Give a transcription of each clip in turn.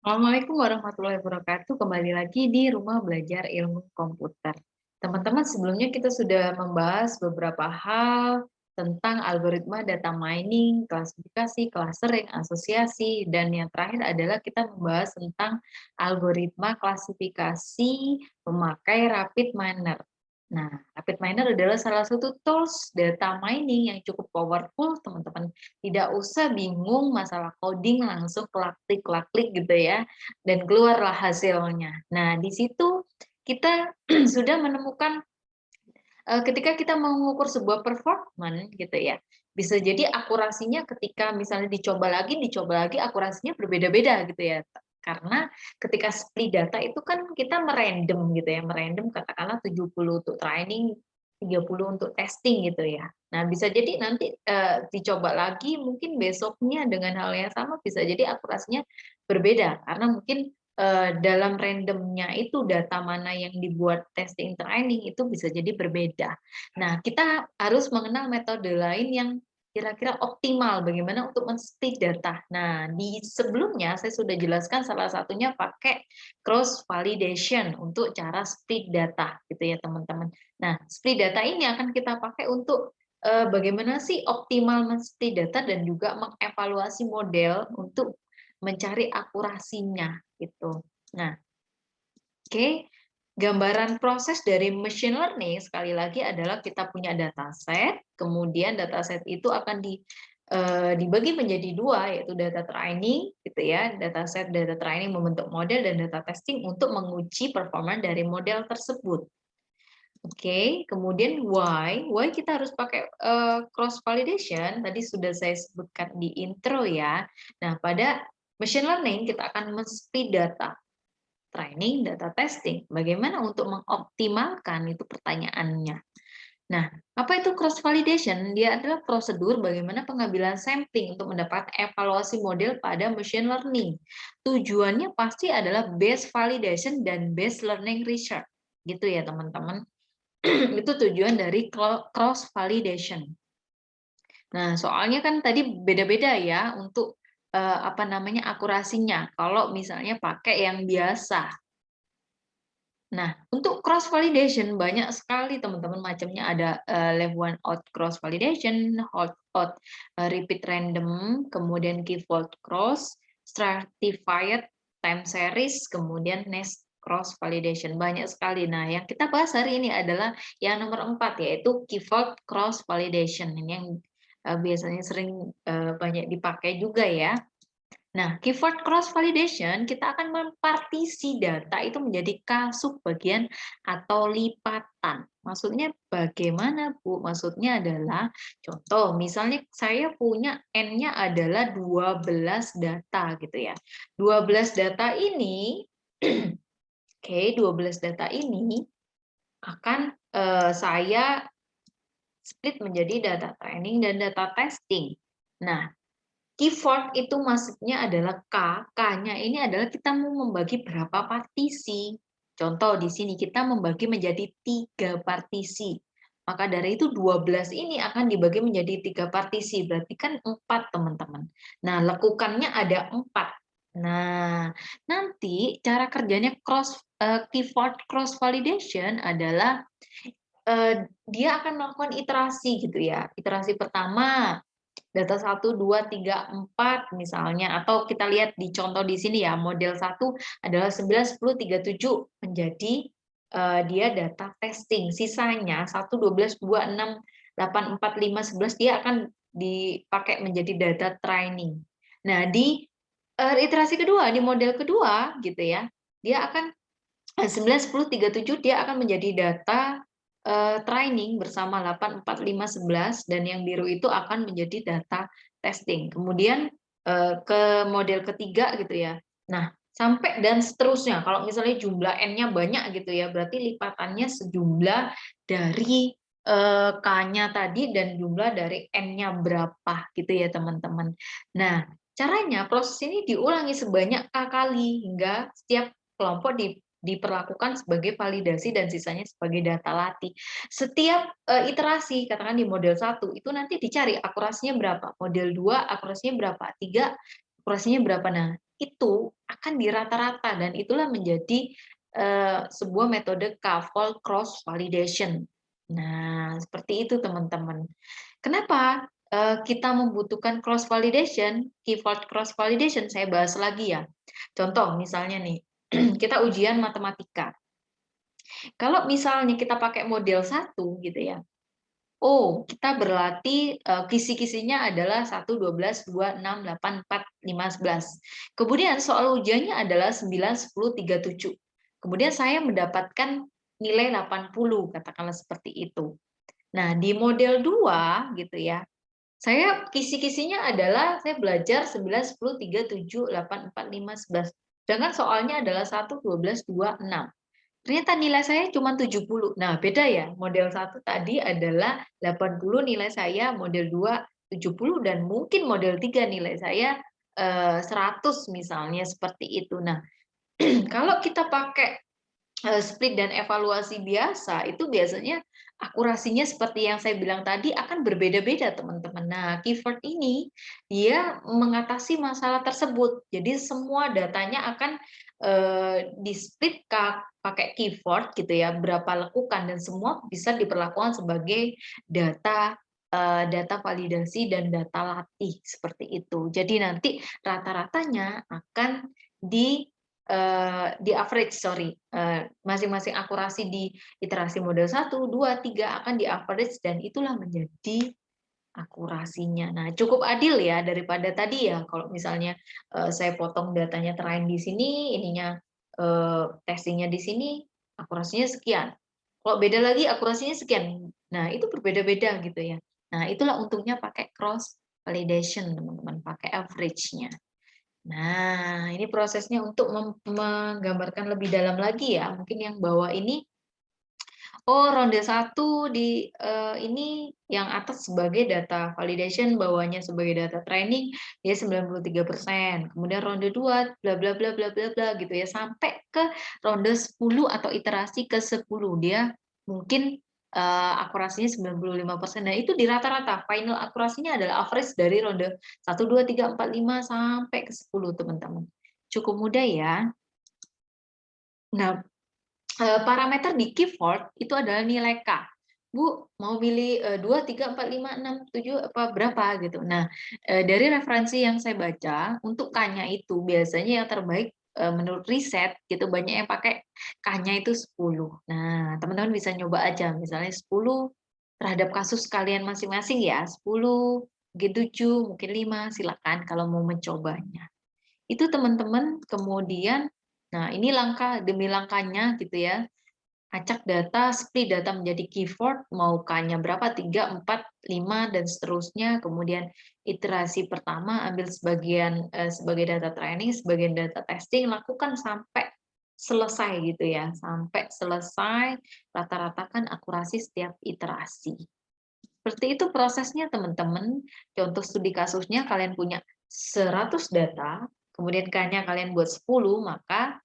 Assalamualaikum warahmatullahi wabarakatuh. Kembali lagi di Rumah Belajar Ilmu Komputer. Teman-teman, sebelumnya kita sudah membahas beberapa hal tentang algoritma data mining, klasifikasi, clustering, asosiasi, dan yang terakhir adalah kita membahas tentang algoritma klasifikasi memakai rapid miner. Nah, rapid miner adalah salah satu tools data mining yang cukup powerful, teman-teman. Tidak usah bingung masalah coding, langsung klik-klik gitu ya, dan keluarlah hasilnya. Nah, di situ kita sudah menemukan ketika kita mengukur sebuah performance gitu ya, bisa jadi akurasinya ketika misalnya dicoba lagi akurasinya berbeda-beda gitu ya. Karena ketika split data itu kan kita merandom gitu ya, merandom katakanlah 70 untuk training, 30 untuk testing gitu ya. Nah, bisa jadi nanti dicoba lagi mungkin besoknya dengan hal yang sama bisa jadi akurasinya berbeda karena mungkin dalam randomnya itu data mana yang dibuat testing training itu bisa jadi berbeda. Nah, kita harus mengenal metode lain yang kira-kira optimal bagaimana untuk men-split data. Nah, di sebelumnya saya sudah jelaskan salah satunya pakai cross validation untuk cara split data gitu ya, teman-teman. Nah, split data ini akan kita pakai untuk bagaimana sih optimal men-split data dan juga mengevaluasi model untuk mencari akurasinya gitu. Nah, oke, gambaran proses dari machine learning sekali lagi adalah kita punya dataset, kemudian dataset itu akan dibagi menjadi dua, yaitu data training gitu ya, dataset data training membentuk model dan data testing untuk menguji performa dari model tersebut. Oke, kemudian why kita harus pakai cross validation, tadi sudah saya sebutkan di intro ya. Nah, pada machine learning kita akan men-split data training, data testing. Bagaimana untuk mengoptimalkan itu pertanyaannya. Nah, apa itu cross validation? Dia adalah prosedur bagaimana pengambilan sampling untuk mendapat evaluasi model pada machine learning. Tujuannya pasti adalah base validation dan base learning research. Gitu ya, teman-teman. Itu tujuan dari cross validation. Nah, soalnya kan tadi beda-beda ya untuk apa namanya akurasinya. Kalau misalnya pakai yang biasa. Nah, untuk cross validation banyak sekali teman-teman macamnya ada level one out cross validation, hold out repeat random, kemudian key fault cross, stratified time series, kemudian nest cross validation banyak sekali. Nah, yang kita bahas hari ini adalah yang nomor 4 yaitu key fault cross validation. Ini yang biasanya sering banyak dipakai juga ya. Nah, keyword cross validation kita akan mempartisi data itu menjadi kasub bagian atau lipatan. Maksudnya bagaimana, Bu? Maksudnya adalah contoh, misalnya saya punya N-nya adalah 12 data gitu ya. 12 data ini oke, 12 data ini akan saya split menjadi data training dan data testing. Nah, keyword itu maksudnya adalah K, K-nya ini adalah kita mau membagi berapa partisi. Contoh di sini kita membagi menjadi 3 partisi. Maka dari itu 12 ini akan dibagi menjadi 3 partisi, berarti kan 4 teman-teman. Nah, lekukannya ada 4. Nah, nanti cara kerjanya keyword cross validation adalah dia akan melakukan iterasi gitu ya. Iterasi pertama data 1, 2, 3, 4 misalnya, atau kita lihat di contoh di sini ya, model 1 adalah 11, 10, 37 menjadi dia data testing. Sisanya 1, 12, 2, 6, 8, 4, 5, 11 dia akan dipakai menjadi data training. Nah, di iterasi kedua, di model kedua gitu ya, dia akan 11, 10, 37 dia akan menjadi data training bersama 8, 4, 5, 11 dan yang biru itu akan menjadi data testing. Kemudian ke model ketiga gitu ya. Nah, sampai dan seterusnya. Kalau misalnya jumlah N-nya banyak gitu ya, berarti lipatannya sejumlah dari K-nya tadi dan jumlah dari N-nya berapa gitu ya, teman-teman. Nah, caranya proses ini diulangi sebanyak K kali hingga setiap kelompok diperlakukan sebagai validasi dan sisanya sebagai data latih. Setiap iterasi, katakan di model 1, itu nanti dicari akurasinya berapa, model 2 akurasinya berapa, 3 akurasinya berapa. Nah, itu akan dirata-rata dan itulah menjadi sebuah metode K-fold cross validation. Nah, seperti itu teman-teman. Kenapa kita membutuhkan cross validation, K-fold cross validation? Saya bahas lagi ya. Contoh misalnya nih, kita ujian matematika. Kalau misalnya kita pakai model 1 gitu ya. Oh, kita berlatih kisi-kisinya adalah 1, 12, 2, 6, 8, 4, 5, 11. Kemudian soal ujiannya adalah 9, 10, 3, 7. Kemudian saya mendapatkan nilai 80, katakanlah seperti itu. Nah, di model 2 gitu ya, saya kisi-kisinya adalah saya belajar 9, 10, 3, 7, 8, 4, 5, 11. Sedangkan soalnya adalah 1, 12, 2, 6. Ternyata nilai saya cuma 70. Nah, beda ya. Model 1 tadi adalah 80 nilai saya, model 2 70 dan mungkin model 3 nilai saya 100 misalnya seperti itu. Nah, kalau kita pakai split dan evaluasi biasa, itu biasanya akurasinya seperti yang saya bilang tadi akan berbeda-beda, teman-teman. Nah, keyword ini dia mengatasi masalah tersebut. Jadi semua datanya akan di-split pakai keyword gitu ya, berapa lekukan dan semua bisa diperlakukan sebagai data data validasi dan data latih seperti itu. Jadi nanti rata-ratanya akan di average, sorry, masing-masing akurasi di iterasi model 1, 2, 3 akan di average dan itulah menjadi akurasinya. Nah, cukup adil ya daripada tadi ya kalau misalnya saya potong datanya terain di sini, ininya testingnya di sini, akurasinya sekian. Kalau beda lagi akurasinya sekian. Nah, itu berbeda-beda gitu ya. Nah, itulah untungnya pakai cross validation, teman-teman, pakai average-nya. Nah, ini prosesnya untuk menggambarkan lebih dalam lagi ya. Mungkin yang bawah ini, oh ronde 1 di ini yang atas sebagai data validation, bawahnya sebagai data training, dia 93%. Kemudian ronde 2, bla bla bla bla bla bla gitu ya, sampai ke ronde 10 atau iterasi ke-10. Dia mungkin akurasinya 95%. Nah, itu di rata-rata. Final akurasinya adalah average dari ronde 1, 2, 3, 4, 5 sampai ke 10, teman-teman. Cukup mudah ya. Nah, parameter di keyword itu adalah nilai K. Bu, mau pilih 2, 3, 4, 5, 6, 7, apa berapa gitu. Nah, dari referensi yang saya baca, untuk K-nya itu biasanya yang terbaik menurut riset gitu banyak yang pakai K-nya itu 10. Nah, teman-teman bisa nyoba aja misalnya 10 terhadap kasus kalian masing-masing ya, 10, mungkin 7, mungkin 5, silakan kalau mau mencobanya. Itu teman-teman, kemudian nah ini langkah demi langkahnya gitu ya. Acak data, split data menjadi keyword, mau K-nya berapa, 3, 4, 5, dan seterusnya. Kemudian iterasi pertama ambil sebagian sebagai data training, sebagian data testing, lakukan sampai selesai gitu ya. Sampai selesai, rata-ratakan akurasi setiap iterasi. Seperti itu prosesnya teman-teman. Contoh studi kasusnya kalian punya 100 data, kemudian K-nya kalian buat 10, maka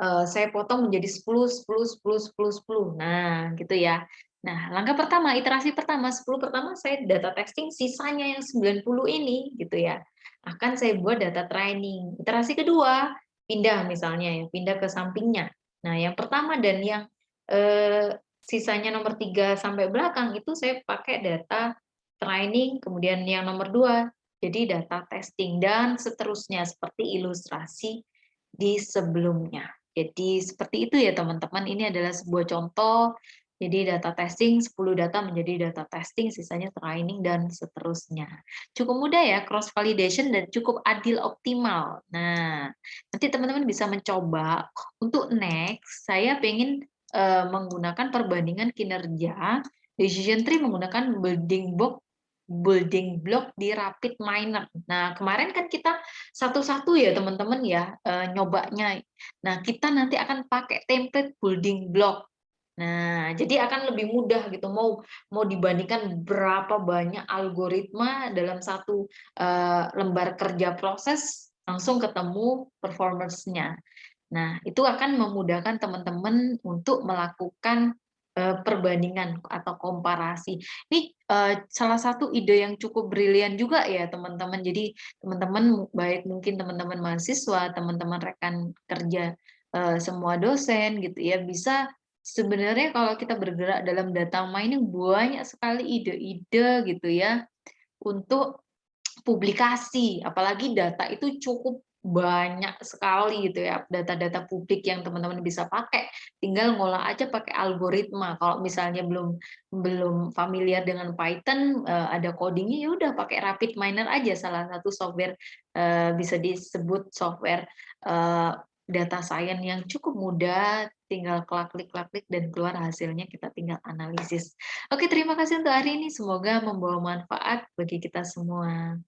saya potong menjadi 10, 10, 10, 10, 10. Nah, gitu ya. Nah, langkah pertama, iterasi pertama, 10 pertama saya data testing, sisanya yang 90 ini gitu ya. Akan saya buat data training. Iterasi kedua, pindah misalnya ya, pindah ke sampingnya. Nah, yang pertama dan yang sisanya nomor 3 sampai belakang itu saya pakai data training, kemudian yang nomor 2 jadi data testing dan seterusnya seperti ilustrasi di sebelumnya. Jadi seperti itu ya teman-teman, ini adalah sebuah contoh. Jadi data testing, 10 data menjadi data testing, sisanya training dan seterusnya. Cukup mudah ya, cross validation dan cukup adil optimal. Nah, nanti teman-teman bisa mencoba. Untuk next, saya pengen menggunakan perbandingan kinerja, decision tree menggunakan building block di rapid miner. Nah, kemarin kan kita satu-satu ya teman-teman ya nyobanya. Nah, kita nanti akan pakai template building block. Nah, jadi akan lebih mudah gitu. Mau dibandingkan berapa banyak algoritma dalam satu lembar kerja proses, langsung ketemu performance-nya. Nah, itu akan memudahkan teman-teman untuk melakukan perbandingan atau komparasi. Ini salah satu ide yang cukup brilian juga ya teman-teman. Jadi teman-teman baik mungkin teman-teman mahasiswa, teman-teman rekan kerja, semua dosen gitu ya, bisa sebenarnya kalau kita bergerak dalam data mining banyak sekali ide-ide gitu ya, untuk publikasi, apalagi data itu cukup banyak sekali gitu ya, data-data publik yang teman-teman bisa pakai, tinggal ngolah aja pakai algoritma. Kalau misalnya belum belum familiar dengan Python, ada coding-nya, ya udah pakai RapidMiner aja, salah satu software, bisa disebut software, data science yang cukup mudah, tinggal klik dan keluar hasilnya, kita tinggal analisis. Oke, terima kasih untuk hari ini, semoga membawa manfaat bagi kita semua.